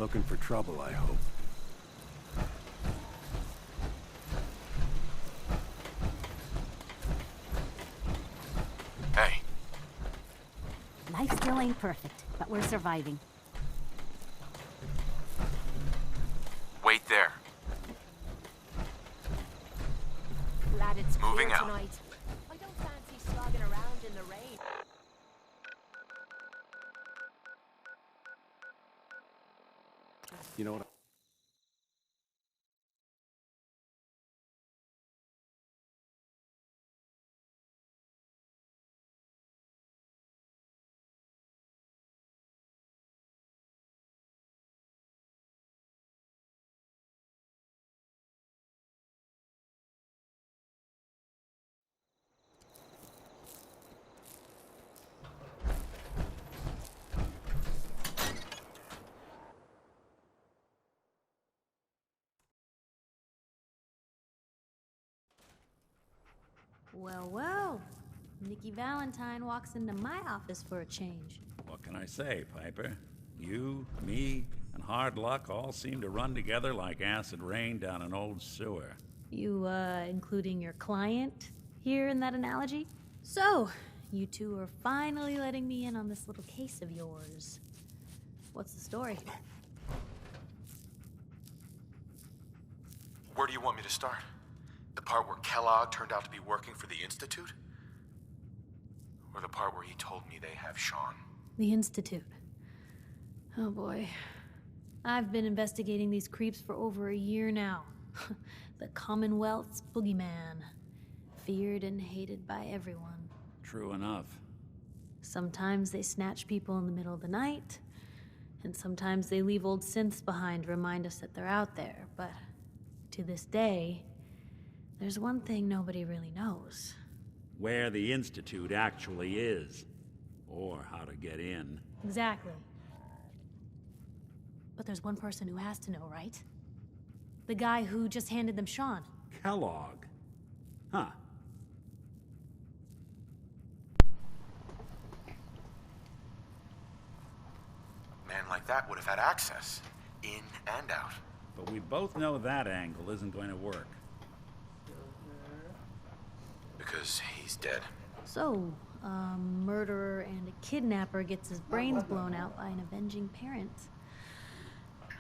looking for trouble, I hope. Hey. Life still ain't perfect, but we're surviving. Wait there. Glad it's Moving clear out. tonight. I don't fancy slogging around in the rain. You know what? Well, well. Nikki Valentine walks into my office for a change. What can I say, Piper? You, me, and hard luck all seem to run together like acid rain down an old sewer. You, including your client here in that analogy? So, you two are finally letting me in on this little case of yours. What's the story? Where do you want me to start? The part where Kellogg turned out to be working for the Institute? Or the part where he told me they have Sean? The Institute. Oh boy. I've been investigating these creeps for over a year now. The Commonwealth's boogeyman. Feared and hated by everyone. True enough. Sometimes they snatch people in the middle of the night, and sometimes they leave old synths behind to remind us that they're out there, but to this day, there's one thing nobody really knows. Where the Institute actually is. Or how to get in. Exactly. But there's one person who has to know, right? The guy who just handed them Sean. Kellogg. Huh. A man like that would have had access. In and out. But we both know that angle isn't going to work. Because he's dead. So, a murderer and a kidnapper gets his brains blown out by an avenging parent.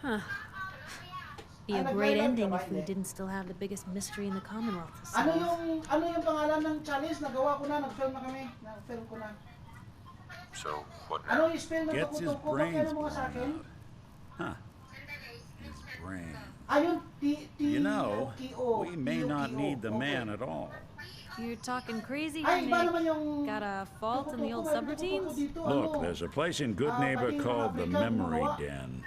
Huh. Be a great ending if we didn't still have the biggest mystery in the Commonwealth to solve. Ano yung pangalan ng challenge? Nagawa ko na, nag-film na kami. Nag-film ko na. So, what Ano now? yung spell ng Gets his tukutuko? brains Bakit ano blown mga sa akin? out. Huh. His brain. Ayun, You know, we may not need the man at all. You're talking crazy, Ay, iba naman Nick. yung Got a fault in the old tukutuko, subroutines? dito, Look, ano? there's a place in Good Neighbor pati called the African Memory gumawa. Den.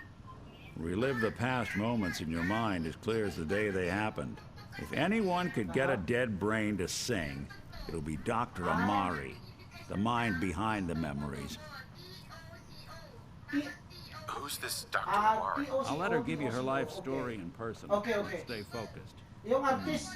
Relive the past moments in your mind as clear as the day they happened. If anyone could get a dead brain to sing, it'll be Dr. Amari, the mind behind the memories. Who's this Dr. Ah, Amari? POC, I'll let her give you her POC, life okay. story in person. Okay, Let's okay. stay focused. Yung artist,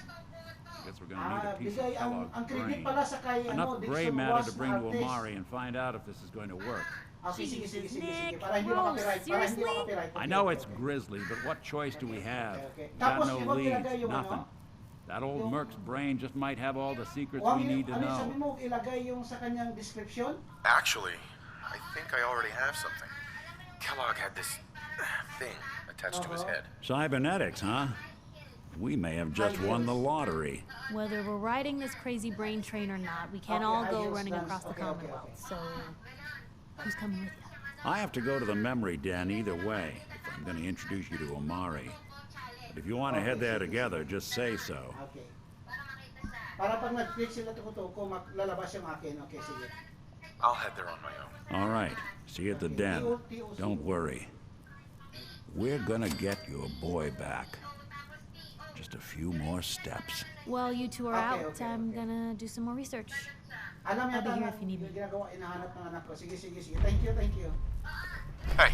Guess we're gonna need a piece of bigay ang Kellogg's credit brain. pala sa kay, Enough gray Dixon matter Ross to na bring to artist. Amari and find out if this is going to work. Okay, sige, sige, sige, sige. Nick, Para hindi bro, makapiright, para hindi seriously? makapiright. I Okay, know okay, it's okay. grisly, but what choice do we have? Okay. Got Tapos, no huwag leads, ilagay yung nothing. ano? That old Yung- Merc's brain just might have all the secrets Huwag we yung, need to ano sabi know. mo, ilagay yung sa kanyang description? Actually, I think I already have something. Kellogg had this thing attached to his head. Cybernetics, huh? We may have just won the lottery. Whether we're riding this crazy brain train or not, we can't Okay, all high go heels running dance. across the Okay, okay, Commonwealth. okay. So, who's coming with you? I have to go to the memory den either way if I'm going to introduce you to Omari. But if you want to head there together, just say so. Okay. Para pag nag-click sila tukutuko, lalabas yung akin. Okay, sige. I'll head there on my own. All right, see you at the den. Don't worry. We're gonna get your boy back. Just a few more steps. While you two are Okay, out, okay, I'm okay. gonna do some more research. Alam I'll be yata here na if you need me. ginagawa, inahanap ng anak ko. Sige, sige, sige. Thank you, thank you. Hey,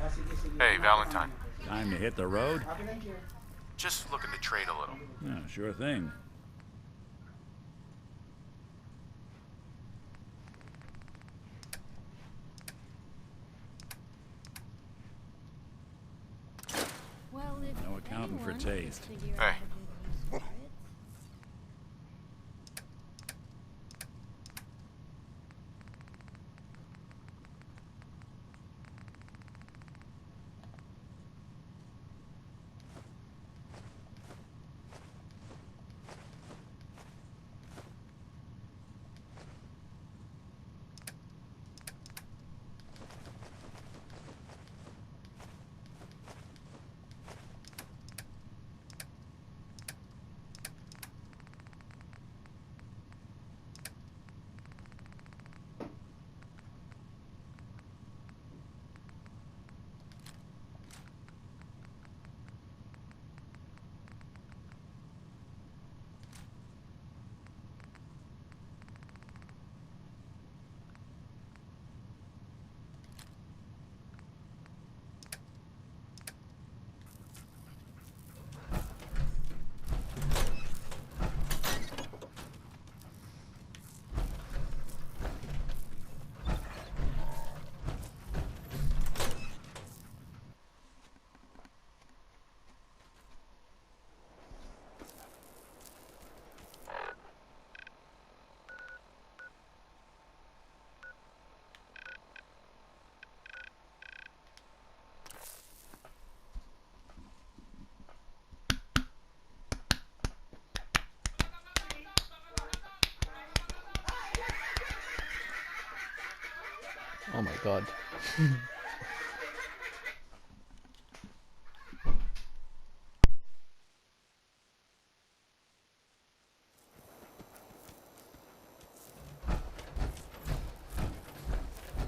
Sige, sige. Hey, Valentine. Time to hit the road? Okay, thank you. just looking to trade a little. Yeah, sure thing. Accounting for Anyone taste. could figure Hey. out a good use for it. Oh my god.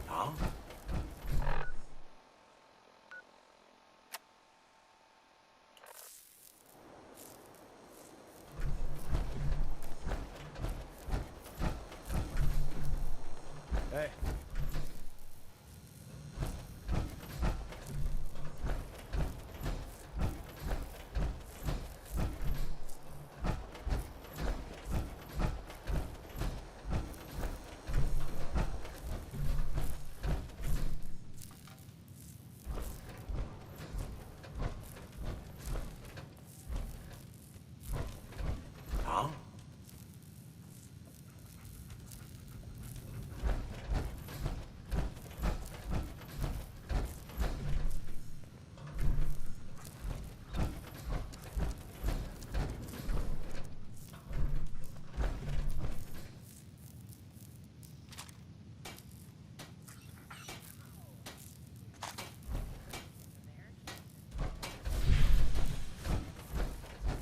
Huh? Hey. Huh?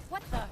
What the?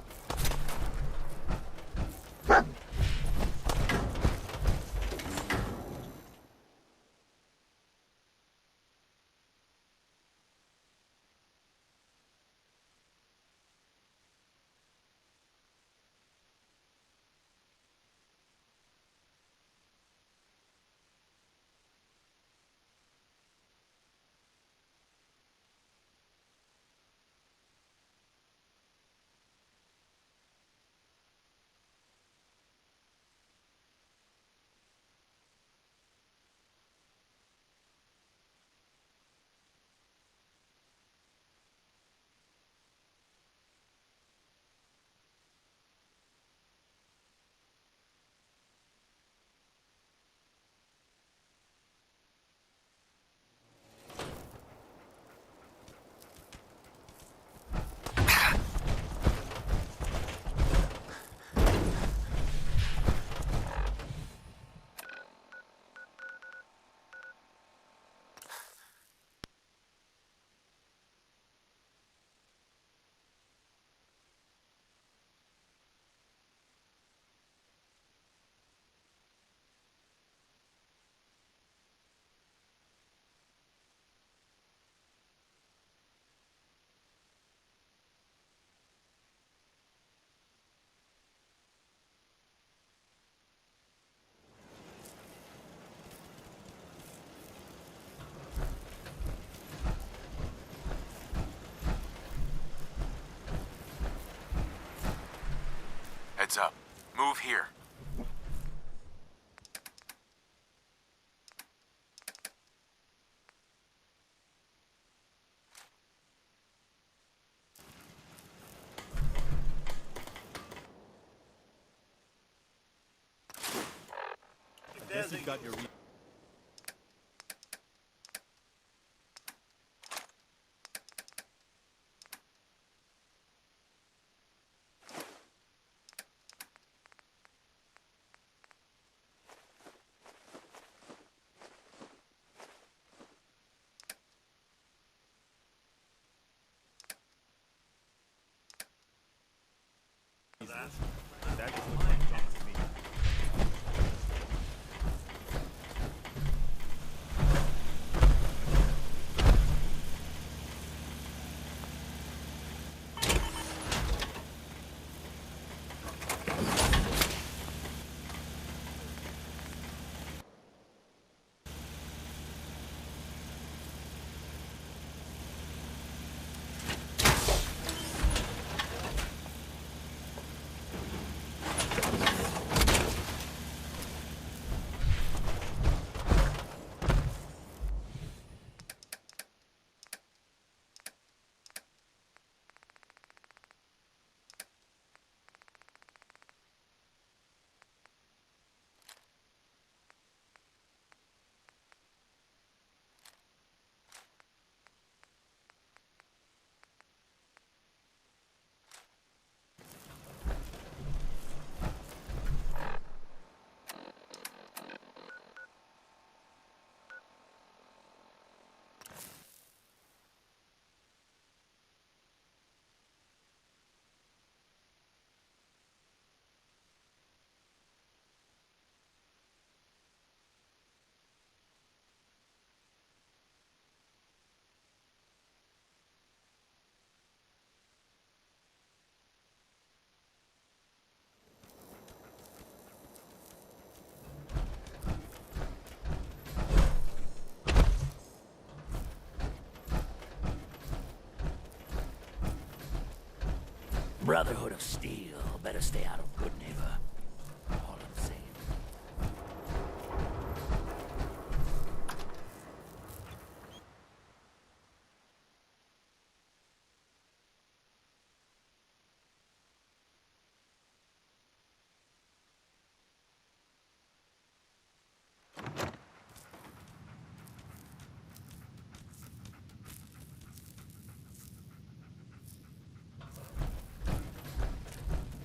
Heads up. Move here. guess you've got your... Brotherhood of Steel. Better stay out of Good Neighbor. All I'm saying.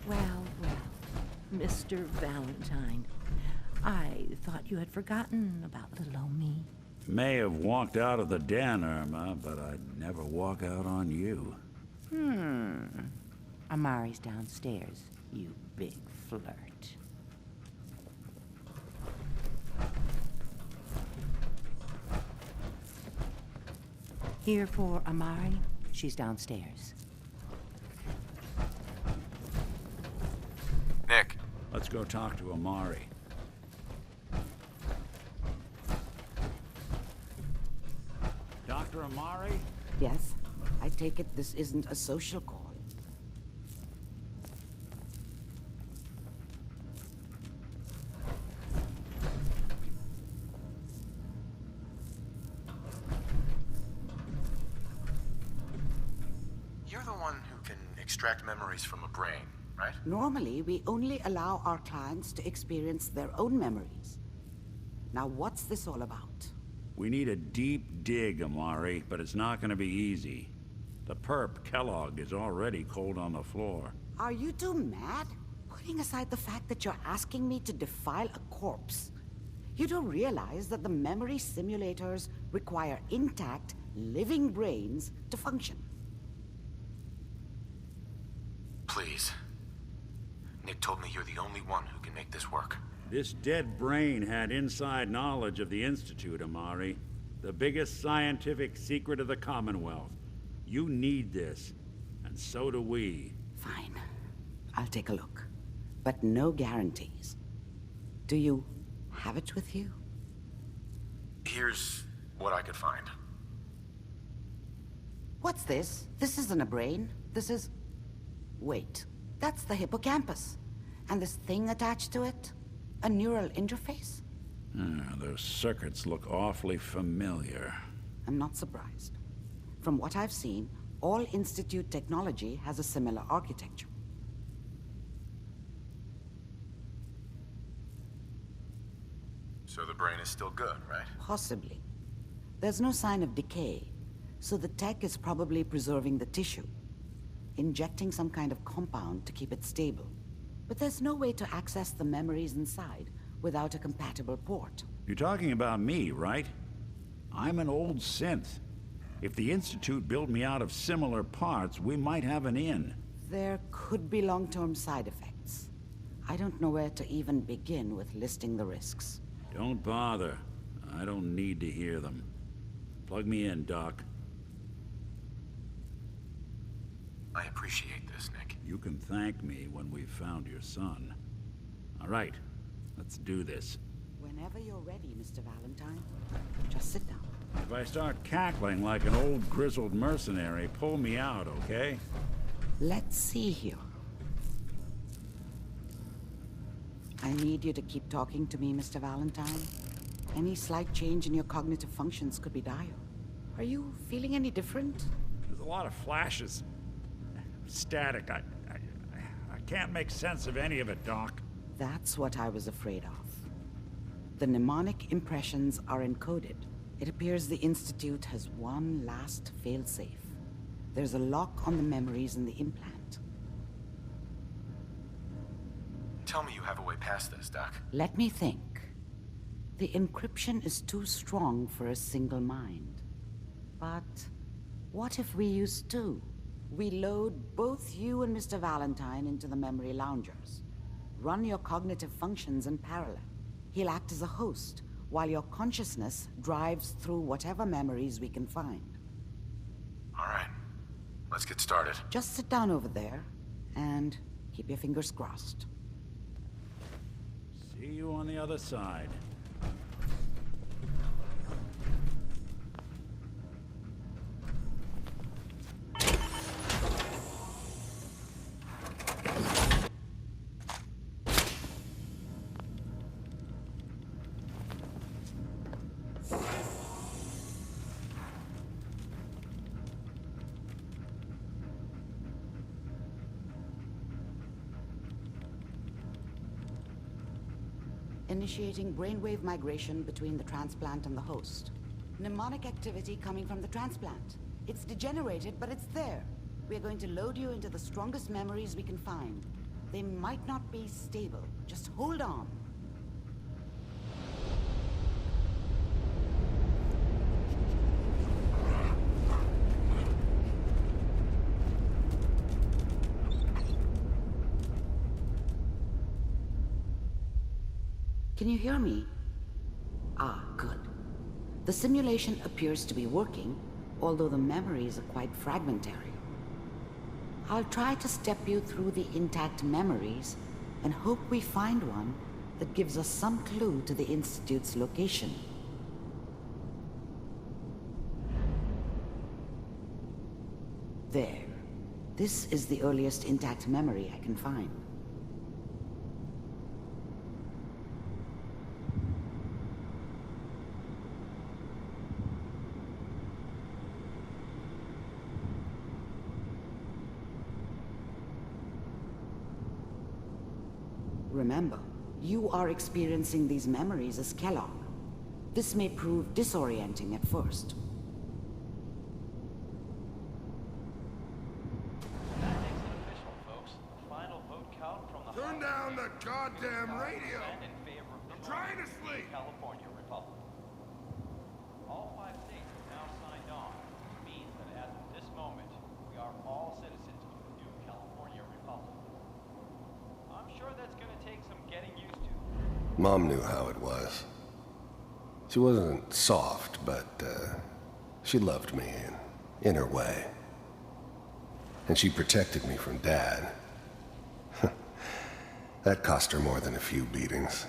Well, Mr. Valentine, I thought you had forgotten about little old me. May have walked out of the den, Irma, but I'd never walk out on you. Amari's downstairs, you big flirt. Here for Amari, she's downstairs. Nick, Let's go talk to Amari. Dr. Amari? Yes, I take it this isn't a social call. You're the one who can extract memories from a brain, right? Normally, we only allow our clients to experience their own memories. Now, what's this all about? We need a deep dig, Amari, but it's not gonna be easy. The perp, Kellogg, is already cold on the floor. Are you two mad? Putting aside the fact that you're asking me to defile a corpse, you don't realize that the memory simulators require intact, living brains to function. Please. Nick told me you're the only one who can make this work. This dead brain had inside knowledge of the Institute, Amari. The biggest scientific secret of the Commonwealth. You need this, and so do we. Fine. I'll take a look. But no guarantees. Do you have it with you? Here's what I could find. What's this? This isn't a brain. This is... Wait. That's the hippocampus. And this thing attached to it? A neural interface? Those circuits look awfully familiar. I'm not surprised. From what I've seen, all Institute technology has a similar architecture. So So the brain is still good, right? Possibly. There's no sign of decay, so the tech is probably preserving the tissue, injecting some kind of compound to keep it stable. But there's no way to access the memories inside without a compatible port. You're talking about me, right? I'm an old synth. If the Institute built me out of similar parts, we might have an in. There could be long-term side effects. I don't know where to even begin with listing the risks. Don't bother. I don't need to hear them. Plug me in, Doc. I appreciate this, Nick. You can thank me when we've found your son. All right, let's do this. Whenever you're ready, Mr. Valentine. Just sit down. If I start cackling like an old grizzled mercenary, pull me out, okay? Let's see here. I need you to keep talking to me, Mr. Valentine. Any slight change in your cognitive functions could be dire. Are you feeling any different? There's a lot of flashes. Static. I can't make sense of any of it, Doc. That's what I was afraid of. The mnemonic impressions are encoded. It appears the Institute has one last failsafe. There's a lock on the memories in the implant. Tell me you have a way past this, Doc. Let me think. The encryption is too strong for a single mind. But what if we use two? We load both you and Mr. Valentine into the memory loungers. Run your cognitive functions in parallel. He'll act as a host, while your consciousness drives through whatever memories we can find. All right. Let's get started. Just sit down over there, and keep your fingers crossed. See you on the other side. Initiating brainwave migration between the transplant and the host. Mnemonic activity coming from the transplant. It's degenerated, but it's there. We are going to load you into the strongest memories we can find. They might not be stable. Just hold on. Can you hear me? Ah, good. The simulation appears to be working, although the memories are quite fragmentary. I'll try to step you through the intact memories and hope we find one that gives us some clue to the Institute's location. There. This is the earliest intact memory I can find. Remember, you are experiencing these memories as Kellogg. This may prove disorienting at first. That makes it official, folks. The final vote count from the Turn down the goddamn radio! in favor of I'm trying to sleep! California Republic. All 5 states have now signed on, which means that as of this moment, we are all citizens of the new California Republic. I'm sure that's going to take some getting used to. Mom knew how it was. She wasn't soft, but she loved me in her way. And she protected me from Dad. That cost her more than a few beatings.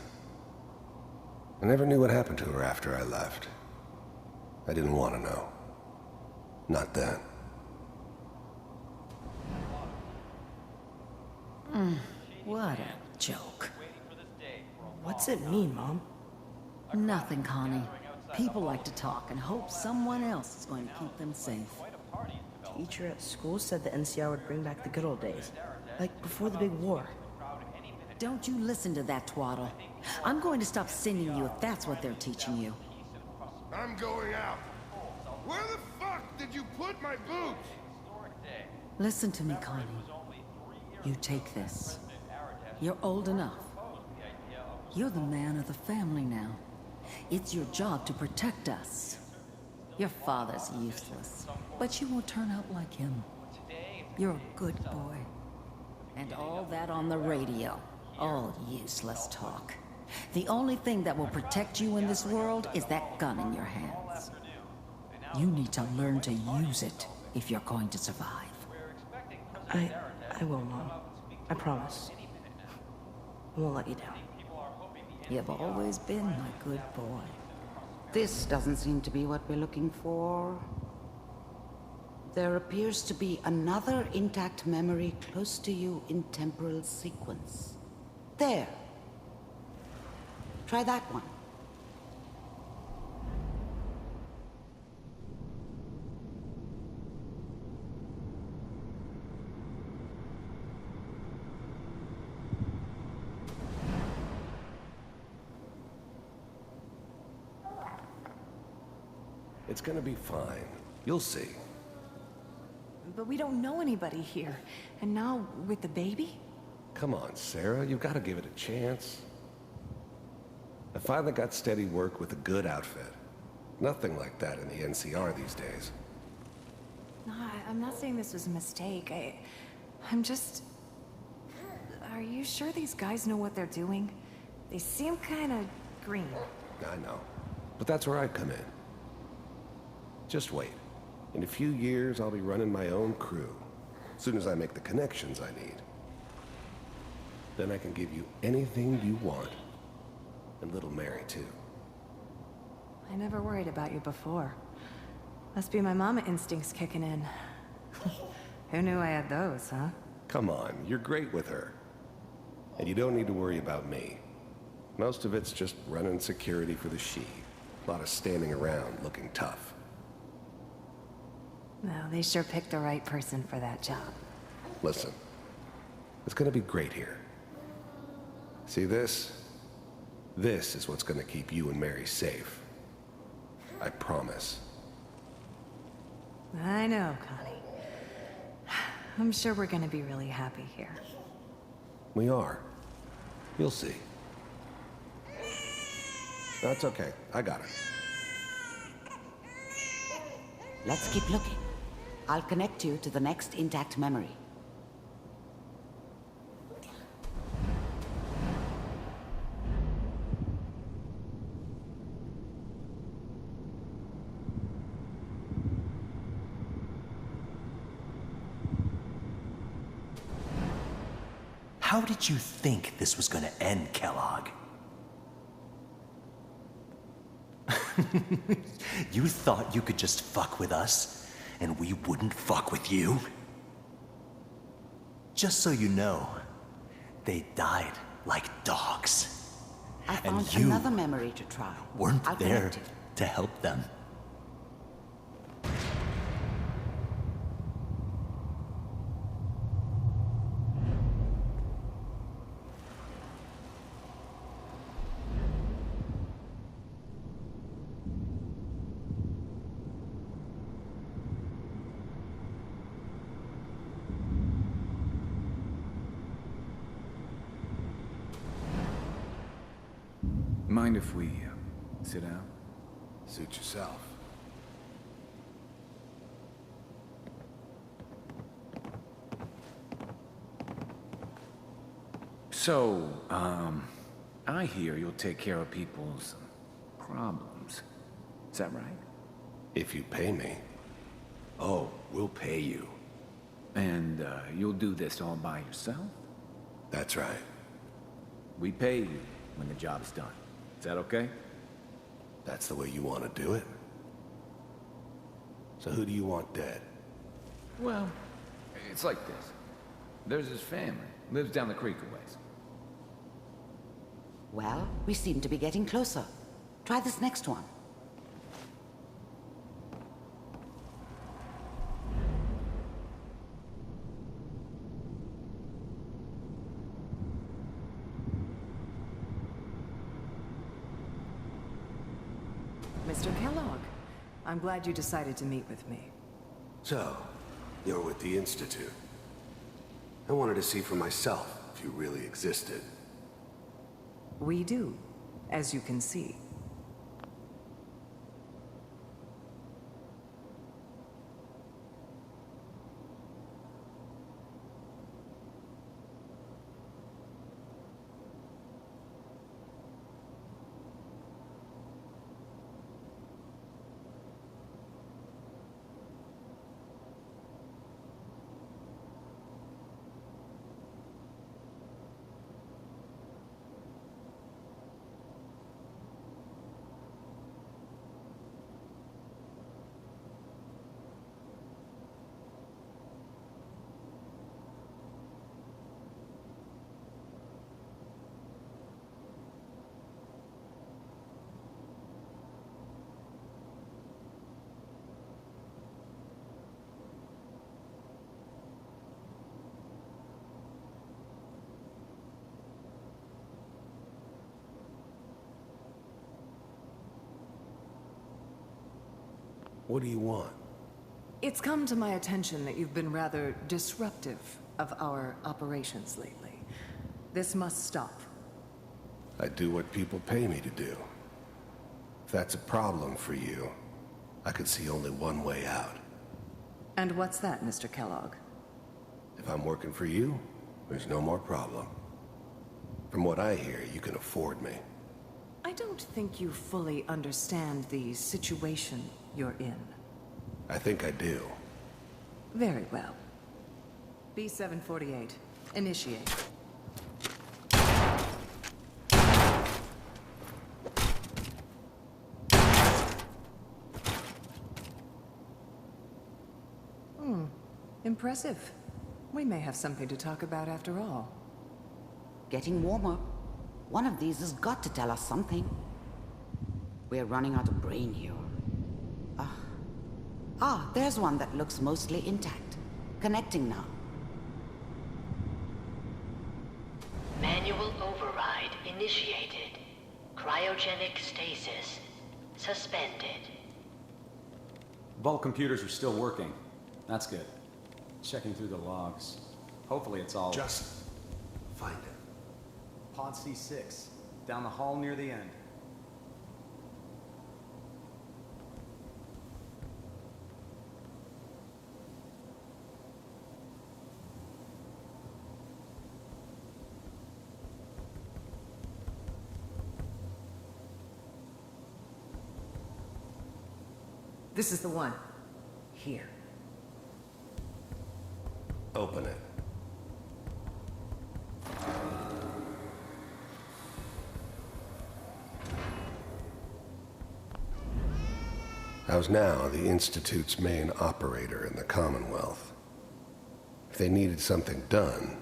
I never knew what happened to her after I left. I didn't want to know. Not then. What a joke. What's it mean, Mom? Nothing, Connie. People like to talk and hope someone else is going to keep them safe. Teacher at school said the NCR would bring back the good old days, like before the big war. Don't you listen to that twaddle. I'm going to stop singing you if that's what they're teaching you. I'm going out. Where the fuck did you put my boots? Listen to me, Connie. You take this. You're old enough. You're the man of the family now. It's your job to protect us. Your father's useless, but you won't turn out like him. You're a good boy. And all that on the radio, all useless talk. The only thing that will protect you in this world is that gun in your hands. You need to learn to use it if you're going to survive. I will, Mom. I promise. I won't let you down. You've always been my good boy. This doesn't seem to be what we're looking for. There appears to be another intact memory close to you in temporal sequence. There. Try that one. It's gonna be fine. You'll see. But we don't know anybody here. And now, with the baby? Come on, Sarah. You've got to give it a chance. I finally got steady work with a good outfit. Nothing like that in the NCR these days. No, I'm not saying this was a mistake. I'm just... Are you sure these guys know what they're doing? They seem kind of green. I know. But that's where I come in. Just wait. In a few years, I'll be running my own crew. As soon as I make the connections I need. Then I can give you anything you want. And little Mary, too. I never worried about you before. Must be my mama instincts kicking in. Who knew I had those, huh? Come on, you're great with her. And you don't need to worry about me. Most of it's just running security for the she. A lot of standing around looking tough. No, they sure picked the right person for that job. Listen, it's gonna be great here. See this? This is what's gonna keep you and Mary safe. I promise. I know, Connie. I'm sure we're gonna be really happy here. We are. You'll see. That's okay. I got it. Let's keep looking. I'll connect you to the next intact memory. How did you think this was gonna end, Kellogg? You thought you could just fuck with us, and we wouldn't fuck with you? Just so you know, they died like dogs. I found and you another memory to try. weren't I'll there connect it. to help them. Mind if we sit down? Suit yourself. So, I hear you'll take care of people's problems. Is that right? If you pay me. Oh, we'll pay you. And, you'll do this all by yourself? That's right. We pay you when the job's done. Is that okay? That's the way you want to do it? So who do you want dead? Well, it's like this. There's his family. Lives down the creek a ways. Well, we seem to be getting closer. Try this next one. Mr. Kellogg. I'm glad you decided to meet with me. So, you're with the Institute. I wanted to see for myself if you really existed. We do, as you can see. What do you want? It's come to my attention that you've been rather disruptive of our operations lately. This must stop. I do what people pay me to do. If that's a problem for you, I could see only one way out. And what's that, Mr. Kellogg? If I'm working for you, there's no more problem. From what I hear, you can afford me. I don't think you fully understand the situation you're in. I think I do. Very well. B-748, initiate. Impressive. We may have something to talk about after all. Getting warmer. One of these has got to tell us something. We're running out of brain here. There's one that looks mostly intact. Connecting now. Manual override initiated. Cryogenic stasis suspended. Vault computers are still working. That's good. Checking through the logs. Hopefully it's all... Just find it. Pod C6. Down the hall near the end. This is the one. Here. Open it. I was now the Institute's main operator in the Commonwealth. If they needed something done,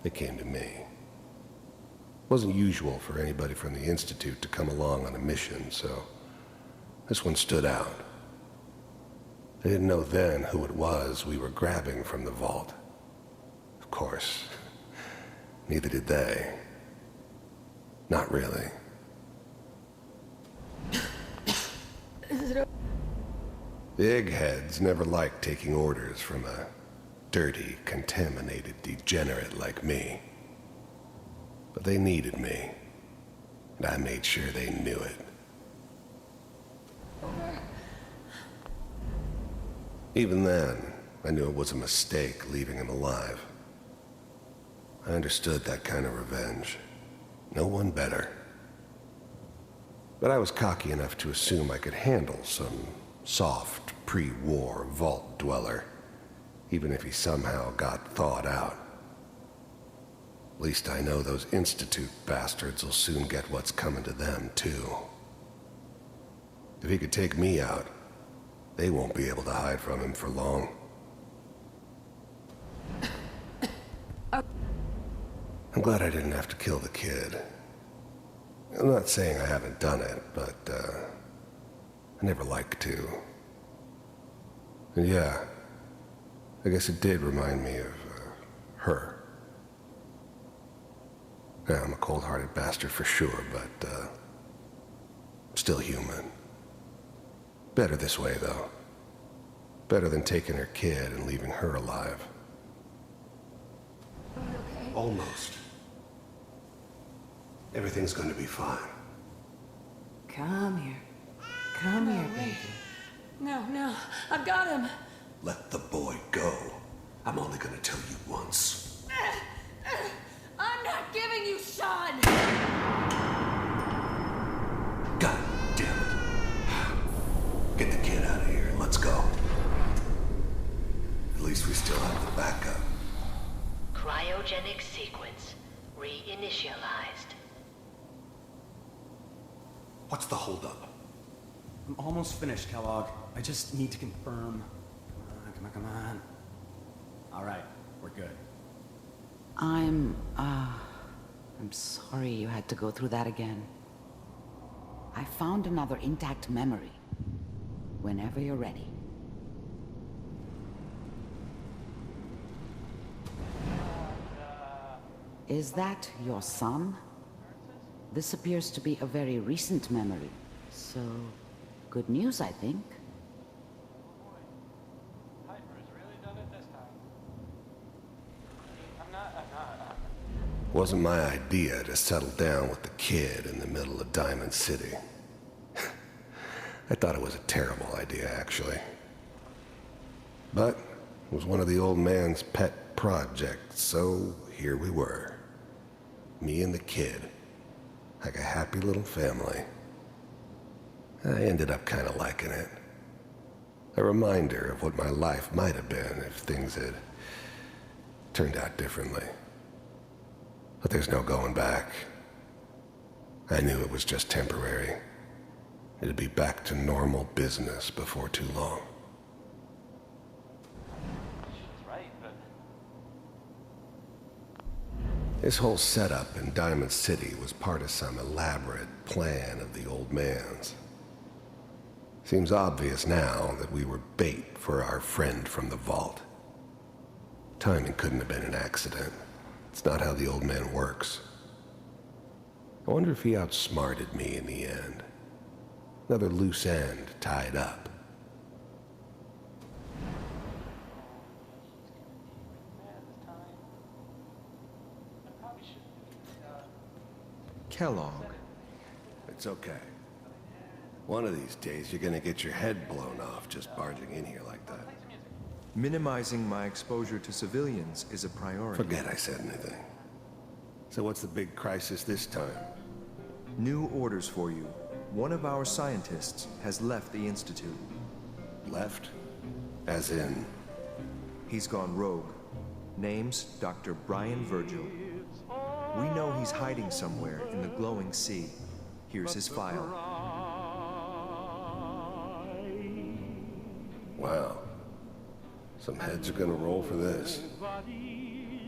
they came to me. It wasn't usual for anybody from the Institute to come along on a mission, so this one stood out. They didn't know then who it was we were grabbing from the vault. Of course, neither did they. Not really. The eggheads never liked taking orders from a dirty, contaminated degenerate like me. But they needed me, and I made sure they knew it. Even then, I knew it was a mistake leaving him alive. I understood that kind of revenge. No one better. But I was cocky enough to assume I could handle some soft, pre-war vault dweller, even if he somehow got thawed out. At least I know those Institute bastards will soon get what's coming to them, too. If he could take me out, they won't be able to hide from him for long. I'm glad I didn't have to kill the kid. I'm not saying I haven't done it, but, I never liked to. And yeah, I guess it did remind me of, her. Yeah, I'm a cold-hearted bastard for sure, but, I'm still human. Better this way, though. Better than taking her kid and leaving her alive. Almost. Everything's going to be fine. Come here. Come here, baby. No, I've got him. Let the boy go. I'm only going to tell you once. I'm not giving you Sean! God damn it. Get the kid out of here and let's go. At least we still have the backup. Cryogenic sequence reinitialized. What's the holdup? I'm almost finished, Kellogg. I just need to confirm. Come on. All right, we're good. I'm sorry you had to go through that again. I found another intact memory. Whenever you're ready. Is that your son? This appears to be a very recent memory. So, good news, I think. Wasn't my idea to settle down with the kid in the middle of Diamond City. I thought it was a terrible idea, actually. But it was one of the old man's pet projects, so here we were. Me and the kid. Like a happy little family. I ended up kind of liking it. A reminder of what my life might have been if things had turned out differently. But there's no going back. I knew it was just temporary. It'd be back to normal business before too long. This whole setup in Diamond City was part of some elaborate plan of the old man's. Seems obvious now that we were bait for our friend from the vault. Timing couldn't have been an accident. It's not how the old man works. I wonder if he outsmarted me in the end. Another loose end tied up. Kellogg. It's okay. One of these days you're gonna get your head blown off just barging in here like that. Minimizing my exposure to civilians is a priority. Forget I said anything. So what's the big crisis this time? New orders for you. One of our scientists has left the Institute. Left? As in? He's gone rogue. Name's Dr. Brian Virgil. We know he's hiding somewhere in the glowing sea. Here's his file. Wow. Some heads are gonna roll for this.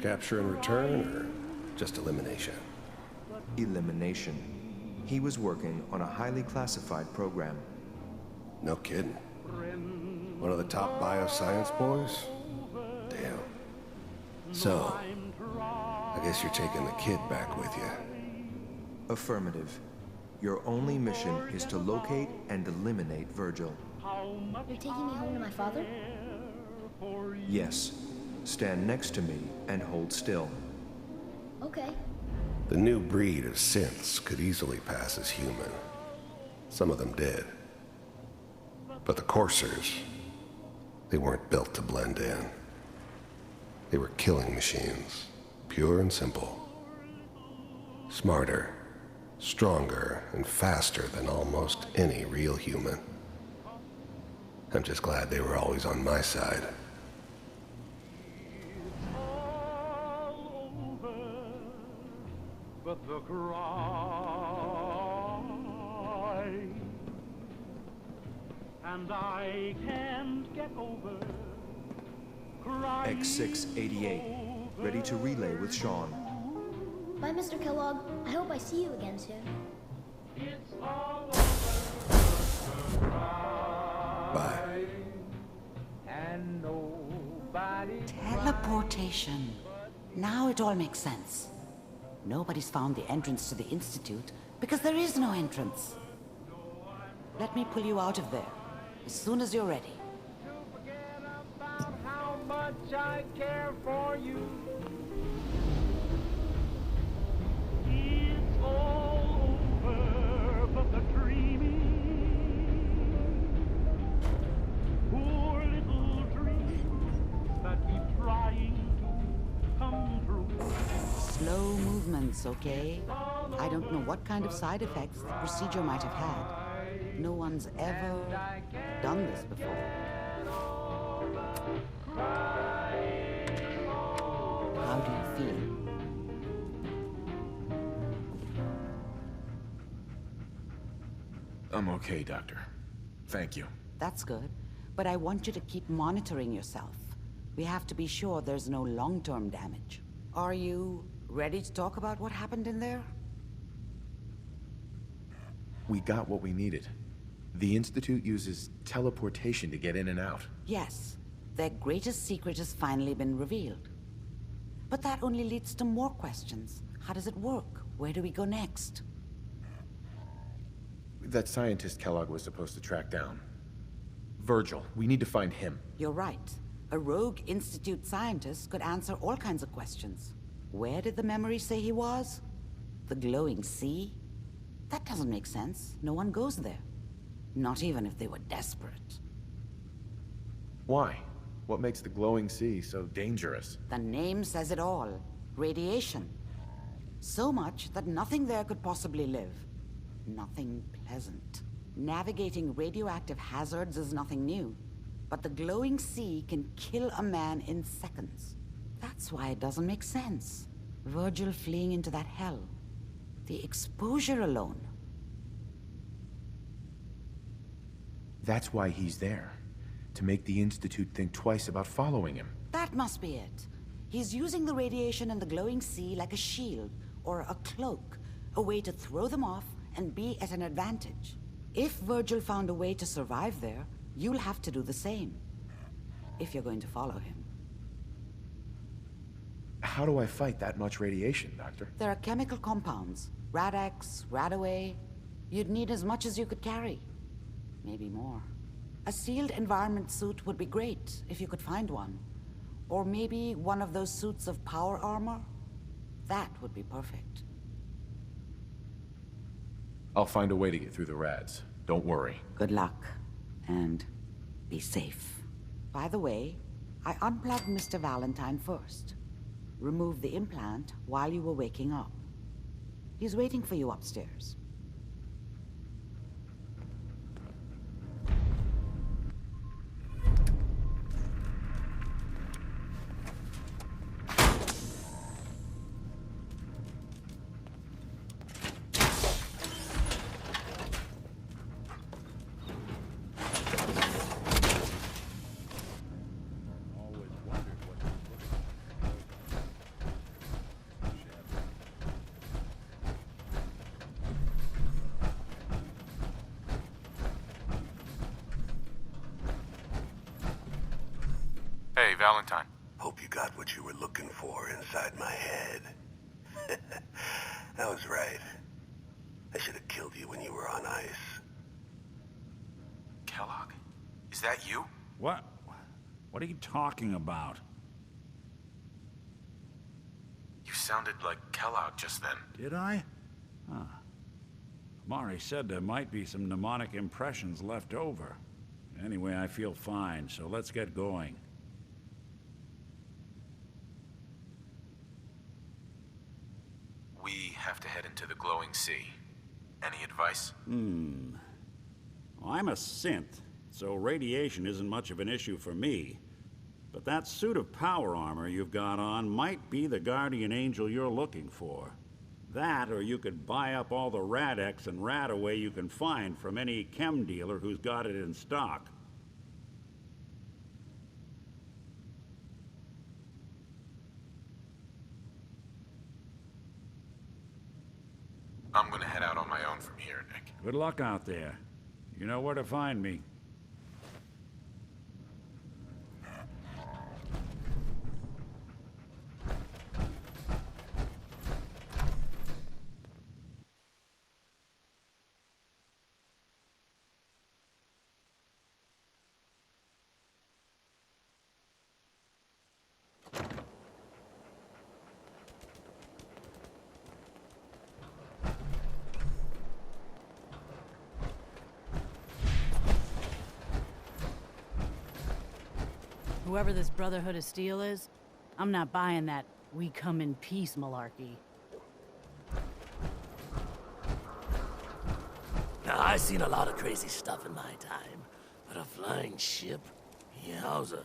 Capture and return, or just elimination? Elimination. He was working on a highly classified program. No kidding. One of the top bioscience boys? Damn. So, I guess you're taking the kid back with you. Affirmative. Your only mission is to locate and eliminate Virgil. You're taking me home to my father? Yes. Stand next to me and hold still. Okay. The new breed of synths could easily pass as human. Some of them did. But the coursers, they weren't built to blend in. They were killing machines, pure and simple. Smarter, stronger, and faster than almost any real human. I'm just glad they were always on my side. But the cry, and I can't get over crying. X688, ready to relay with Sean. Bye, Mr. Kellogg. I hope I see you again soon. It's all Bye. And nobody. Teleportation. Now it all makes sense. Nobody's found the entrance to the Institute because there is no entrance. Let me pull you out of there. as soon as you're ready. About how much I care for you. It's all over, but the dreaming, poor little dreams that keep trying to come true. Slow movements, okay? I don't know what kind of side effects the procedure might have had. No one's ever done this before. How do you feel? I'm okay, Doctor. Thank you. That's good, but I want you to keep monitoring yourself. We have to be sure there's no long-term damage. Are you ready to talk about what happened in there? We got what we needed. The Institute uses teleportation to get in and out. Yes, their greatest secret has finally been revealed. But that only leads to more questions. How does it work? Where do we go next? That scientist Kellogg was supposed to track down. Virgil, we need to find him. You're right. A rogue Institute scientist could answer all kinds of questions. Where did the memory say he was? The glowing sea? That doesn't make sense. No one goes there. Not even if they were desperate. Why? What makes the glowing sea so dangerous? The name says it all. Radiation. So much that nothing there could possibly live. Nothing pleasant. Navigating radioactive hazards is nothing new. But the glowing sea can kill a man in seconds. That's why it doesn't make sense. Virgil fleeing into that hell. The exposure alone. That's why he's there. To make the Institute think twice about following him. That must be it. He's using the radiation in the glowing sea like a shield, or a cloak. A way to throw them off and be at an advantage. If Virgil found a way to survive there, you'll have to do the same. If you're going to follow him. How do I fight that much radiation, Doctor? There are chemical compounds. Rad-X, Radaway. You'd need as much as you could carry. Maybe more. A sealed environment suit would be great, if you could find one. Or maybe one of those suits of power armor? That would be perfect. I'll find a way to get through the rads. Don't worry. Good luck. And be safe. By the way, I unplugged Mr. Valentine first. Removed the implant while you were waking up. He's waiting for you upstairs. Hey, Valentine. Hope you got what you were looking for inside my head. I was right. I should have killed you when you were on ice. Kellogg? Is that you? What? What are you talking about? You sounded like Kellogg just then. Did I? Huh. Mari said there might be some mnemonic impressions left over. Anyway, I feel fine, so let's get going. We have to head into the glowing sea. Any advice? Well, I'm a synth, so radiation isn't much of an issue for me. But that suit of power armor you've got on might be the guardian angel you're looking for. That, or you could buy up all the Rad-X and Radaway you can find from any chem dealer who's got it in stock. I'm gonna head out on my own from here, Nick. Good luck out there. You know where to find me. Whoever this Brotherhood of Steel is, I'm not buying that we come in peace malarkey. Now, I've seen a lot of crazy stuff in my time, but a flying ship? Yowza.